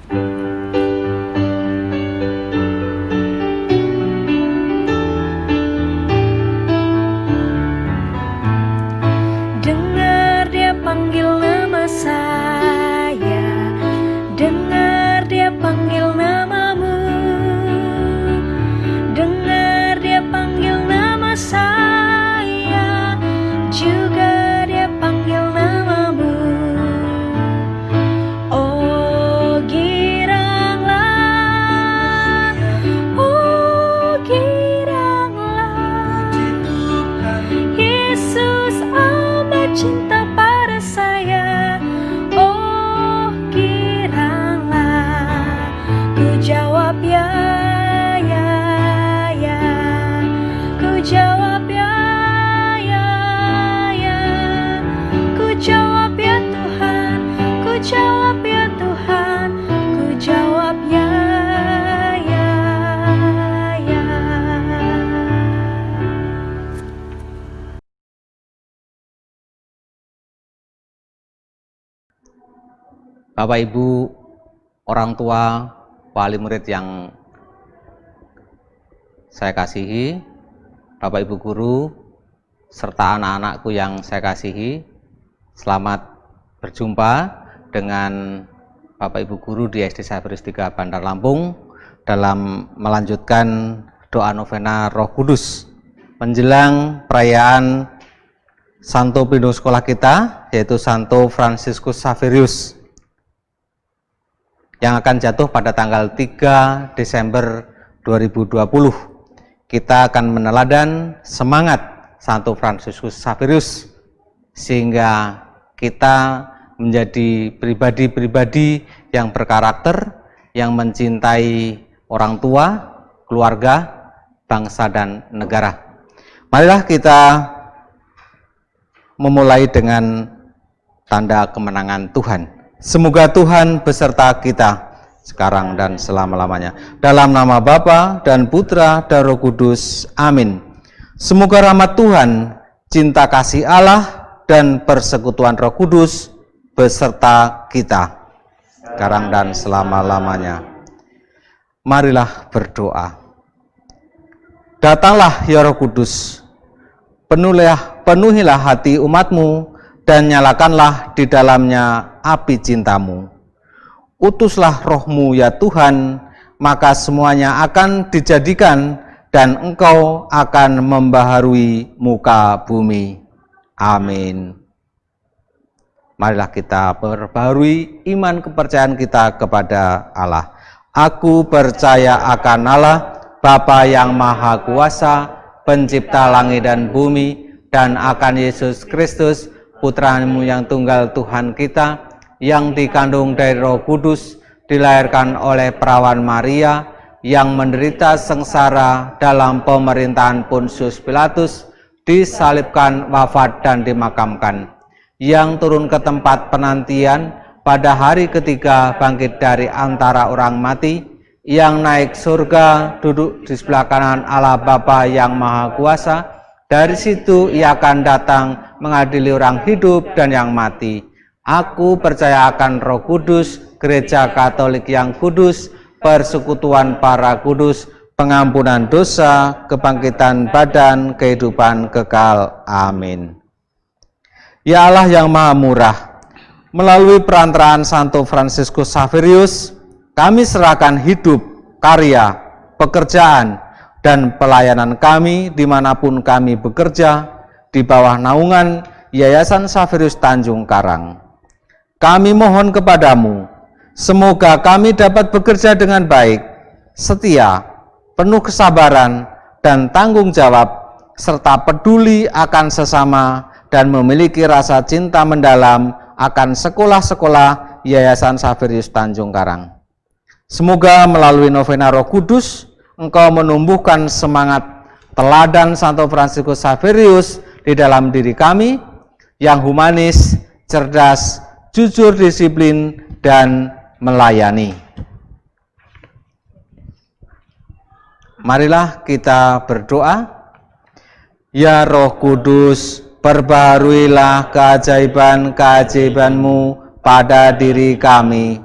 Dengar dia panggil nama saya, dengar dia panggil namamu, dengar dia panggil nama saya, juga dia panggil namamu. Oh giranglah, oh giranglah, Yesus amat cinta pada saya. Oh giranglah, ku jawab ya, ya, ya, ku jawab ya, ya, ya, ku jawab ya Tuhan, ku jawab ya Tuhan, ku jawab ya, ya, ya. Bapak Ibu, orang tua, wali murid yang saya kasihi, Bapak Ibu guru, serta anak-anakku yang saya kasihi, selamat berjumpa dengan Bapak Ibu guru di SD Xaverius 3 Bandar Lampung dalam melanjutkan doa novena Roh Kudus menjelang perayaan Santo Pindung sekolah kita, yaitu Santo Fransiskus Xaverius, yang akan jatuh pada tanggal 3 Desember 2020. Kita akan meneladan semangat Santo Fransiskus Xaverius sehingga kita menjadi pribadi-pribadi yang berkarakter, yang mencintai orang tua, keluarga, bangsa dan negara. Marilah kita memulai dengan tanda kemenangan Tuhan. Semoga Tuhan beserta kita sekarang dan selama-lamanya. Dalam nama Bapa dan Putra dan Roh Kudus. Amin. Semoga rahmat Tuhan, cinta kasih Allah, dan persekutuan Roh Kudus beserta kita sekarang dan selama-lamanya. Marilah berdoa. Datanglah ya Roh Kudus, penuhilah hati umatmu dan nyalakanlah di dalamnya api cintamu. Utuslah rohmu ya Tuhan, maka semuanya akan dijadikan dan engkau akan membaharui muka bumi. Amin. Marilah kita perbaharui iman kepercayaan kita kepada Allah. Aku percaya akan Allah, Bapa yang Maha Kuasa, pencipta langit dan bumi, dan akan Yesus Kristus, Putra-Mu yang tunggal Tuhan kita, yang dikandung dari Roh Kudus, dilahirkan oleh perawan Maria, yang menderita sengsara dalam pemerintahan Pontius Pilatus, disalibkan, wafat dan dimakamkan, yang turun ke tempat penantian, pada hari ketiga bangkit dari antara orang mati, yang naik surga, duduk di sebelah kanan Allah Bapa yang Maha Kuasa. Dari situ ia akan datang mengadili orang hidup dan yang mati. Aku percaya akan Roh Kudus, Gereja Katolik yang kudus, persekutuan para kudus, pengampunan dosa, kebangkitan badan, kehidupan kekal. Amin. Ya Allah yang Maha Murah, melalui perantaraan Santo Fransiskus Xaverius, kami serahkan hidup, karya, pekerjaan, dan pelayanan kami dimanapun kami bekerja di bawah naungan Yayasan Xaverius Tanjung Karang. Kami mohon kepadamu, semoga kami dapat bekerja dengan baik, setia, penuh kesabaran dan tanggung jawab, serta peduli akan sesama dan memiliki rasa cinta mendalam akan sekolah-sekolah Yayasan Xaverius Tanjung Karang. Semoga melalui novena Roh Kudus, Engkau menumbuhkan semangat teladan Santo Fransiskus Xaverius di dalam diri kami, yang humanis, cerdas, jujur, disiplin, dan melayani. Marilah kita berdoa. Ya Roh Kudus, perbaharuilah keajaiban-keajaiban-Mu pada diri kami,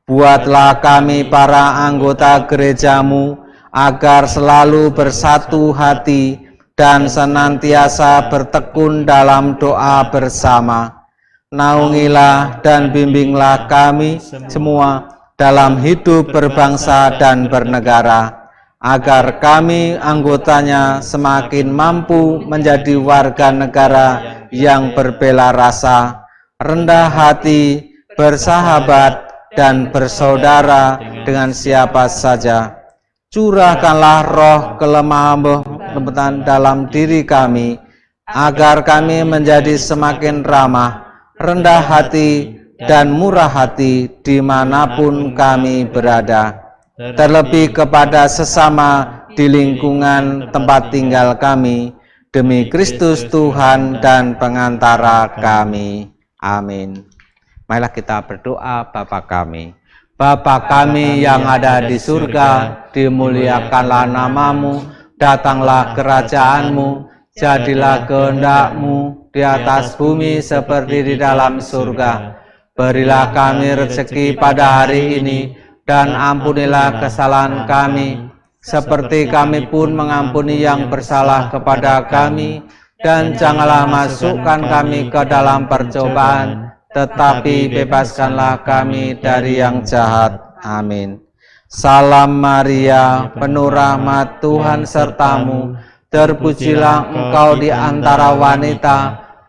Buatlah kami para anggota gerejamu agar selalu bersatu hati dan senantiasa bertekun dalam doa bersama. Naungilah dan bimbinglah kami semua dalam hidup berbangsa dan bernegara, agar kami anggotanya semakin mampu menjadi warga negara yang berbela rasa, rendah hati, bersahabat, dan bersaudara dengan siapa saja. Curahkanlah roh kelemah lembutan dalam diri kami, agar kami menjadi semakin ramah, rendah hati, dan murah hati dimanapun kami berada, terlebih kepada sesama di lingkungan tempat tinggal kami, demi Kristus Tuhan dan pengantara kami. Amin. Marilah kita berdoa. Bapa kami. Bapa kami yang ada di surga, dimuliakanlah namamu, datanglah kerajaanmu, jadilah kehendak-mu di atas bumi seperti di dalam surga. Berilah kami rezeki pada hari ini, dan ampunilah kesalahan kami, seperti kami pun mengampuni yang bersalah kepada kami, dan janganlah masukkan kami ke dalam percobaan, tetapi bebaskanlah kami dari yang jahat. Amin. Salam Maria, penuh rahmat, Tuhan sertamu, terpujilah engkau di antara wanita,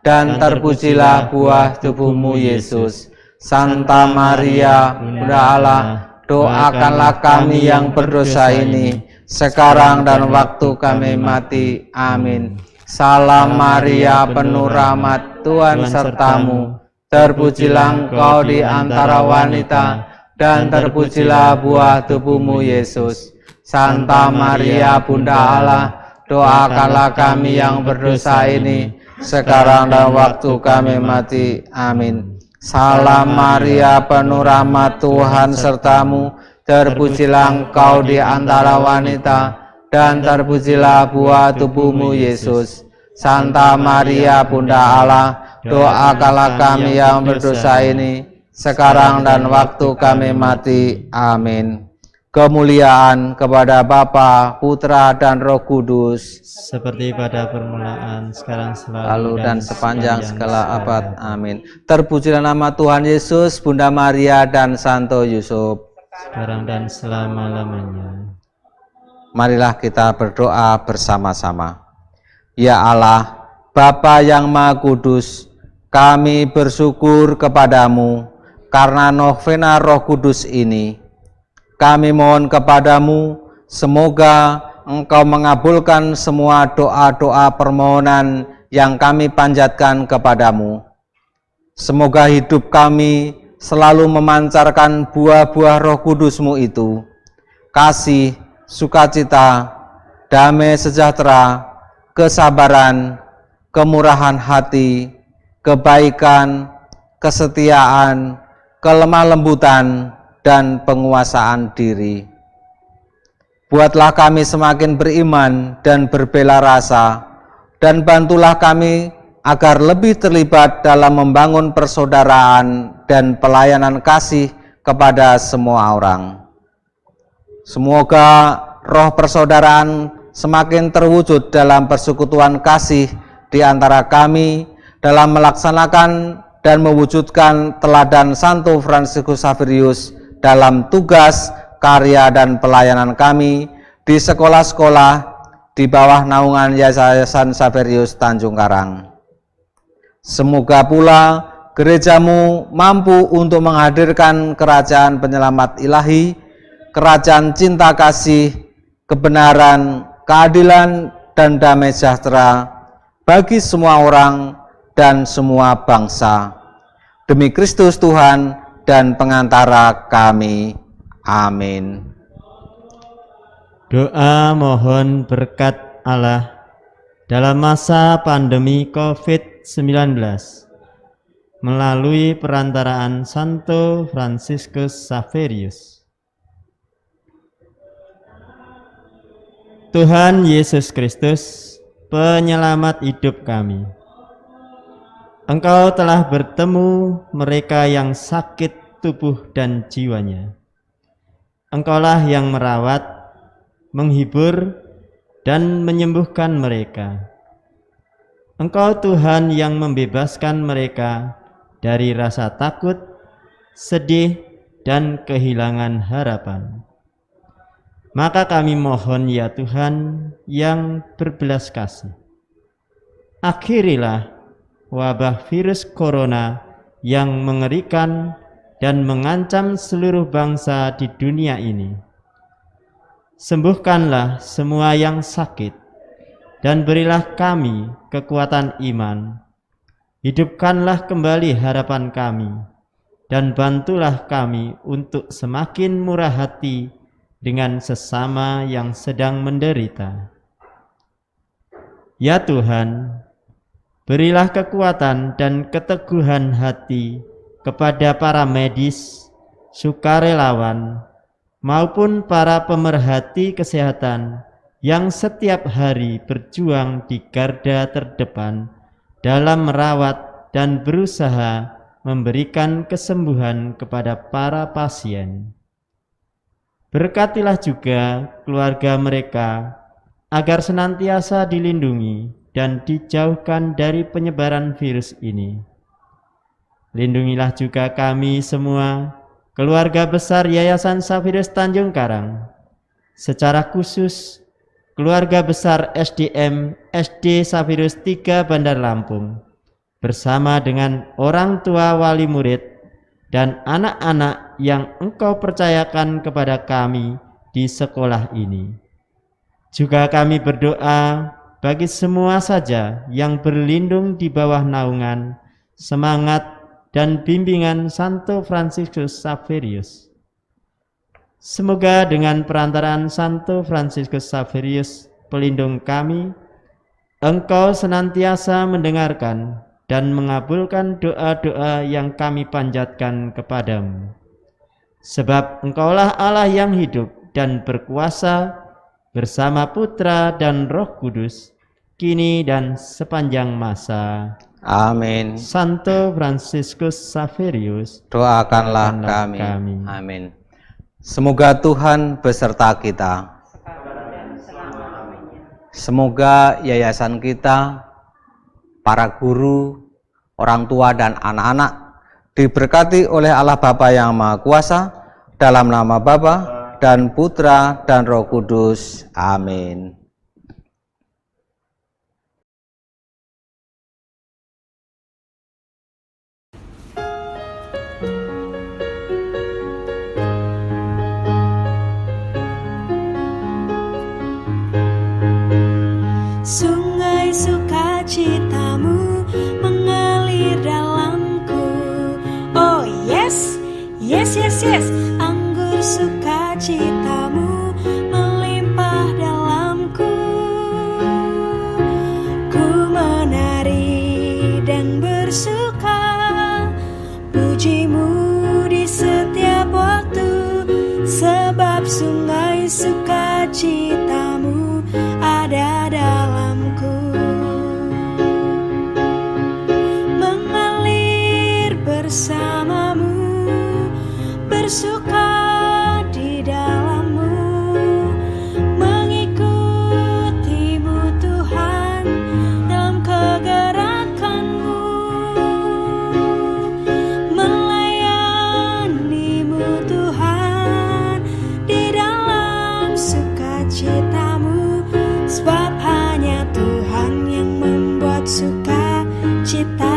dan terpujilah buah tubuhmu Yesus. Santa Maria, Bunda Allah, doakanlah kami yang berdosa ini, sekarang dan waktu kami mati. Amin. Salam Maria, penuh rahmat, Tuhan sertamu, terpujilah engkau di antara wanita, dan terpujilah buah tubuhmu Yesus. Santa Maria, Bunda Allah, doakanlah kami yang berdosa ini, sekarang dan waktu kami mati. Amin. Salam Maria, penuh rahmat, Tuhan sertamu, terpujilah engkau di antara wanita, dan terpujilah buah tubuhmu Yesus. Santa Maria, Bunda Allah, doakanlah kami yang berdosa ini, sekarang dan waktu kami mati. Amin. Kemuliaan kepada Bapa, Putra, dan Roh Kudus, seperti pada permulaan, sekarang, selalu dan sepanjang segala abad. Amin. Terpujilah nama Tuhan Yesus, Bunda Maria, dan Santo Yusuf, sekarang dan selama-lamanya. Marilah kita berdoa bersama-sama. Ya Allah, Bapa yang Maha Kudus, kami bersyukur kepadamu karena novena Roh Kudus ini. Kami mohon kepadamu, semoga Engkau mengabulkan semua doa-doa permohonan yang kami panjatkan kepadamu. Semoga hidup kami selalu memancarkan buah-buah Roh Kudus-Mu itu, kasih, sukacita, damai sejahtera, kesabaran, kemurahan hati, kebaikan, kesetiaan, kelemah lembutan, dan penguasaan diri. Buatlah kami semakin beriman dan berbela rasa, dan bantulah kami agar lebih terlibat dalam membangun persaudaraan dan pelayanan kasih kepada semua orang. Semoga roh persaudaraan semakin terwujud dalam persekutuan kasih di antara kami dalam melaksanakan dan mewujudkan teladan Santo Fransiskus Xaverius dalam tugas, karya, dan pelayanan kami di sekolah-sekolah di bawah naungan Yayasan Xaverius Tanjung Karang. Semoga pula gerejamu mampu untuk menghadirkan kerajaan penyelamat ilahi, kerajaan cinta kasih, kebenaran, keadilan, dan damai sejahtera bagi semua orang dan semua bangsa. Demi Kristus Tuhan dan pengantara kami. Amin. Doa mohon berkat Allah dalam masa pandemi COVID-19 melalui perantaraan Santo Fransiskus Xaverius. Tuhan Yesus Kristus, penyelamat hidup kami, Engkau telah bertemu mereka yang sakit tubuh dan jiwanya. Engkaulah yang merawat, menghibur, dan menyembuhkan mereka. Engkau Tuhan yang membebaskan mereka dari rasa takut, sedih, dan kehilangan harapan. Maka kami mohon ya Tuhan yang berbelas kasih, akhirilah wabah virus corona yang mengerikan dan mengancam seluruh bangsa di dunia ini. Sembuhkanlah semua yang sakit, dan berilah kami kekuatan iman. Hidupkanlah kembali harapan kami, dan bantulah kami untuk semakin murah hati dengan sesama yang sedang menderita. Ya Tuhan, berilah kekuatan dan keteguhan hati kepada para medis, sukarelawan, maupun para pemerhati kesehatan yang setiap hari berjuang di garda terdepan dalam merawat dan berusaha memberikan kesembuhan kepada para pasien. Berkatilah juga keluarga mereka agar senantiasa dilindungi dan dijauhkan dari penyebaran virus ini. Lindungilah juga kami semua, keluarga besar Yayasan Safirus Tanjung Karang, secara khusus keluarga besar SDM SD Safirus 3 Bandar Lampung, bersama dengan orang tua wali murid dan anak-anak yang Engkau percayakan kepada kami di sekolah ini. Juga kami berdoa bagi semua saja yang berlindung di bawah naungan, semangat, dan bimbingan Santo Fransiskus Xaverius. Semoga dengan perantaraan Santo Fransiskus Xaverius, pelindung kami, Engkau senantiasa mendengarkan dan mengabulkan doa-doa yang kami panjatkan kepadamu. Sebab Engkaulah Allah yang hidup dan berkuasa bersama Putra dan Roh Kudus, kini dan sepanjang masa. Amin. Santo Fransiskus Xaverius, Doakanlah kami. Amin. Semoga Tuhan beserta kita. Semoga yayasan kita, para guru, orang tua dan anak-anak diberkati oleh Allah Bapa yang Maha Kuasa, dalam nama Bapa dan Putra dan Roh Kudus. Amin. Sungai sukacitamu mengalir dalamku. Oh yes, yes, yes, yes. Anggur sukacitamu melimpah dalamku. Ku menari dan bersuka, pujimu di setiap waktu. Sebab sungai sukacitamu ada dalamku. Mengalir bersamamu, bersuka di dalammu, mengikutimu Tuhan dalam kegerakanmu, melayanimu Tuhan di dalam sukacitamu. Sebab hanya Tuhan yang membuat sukacita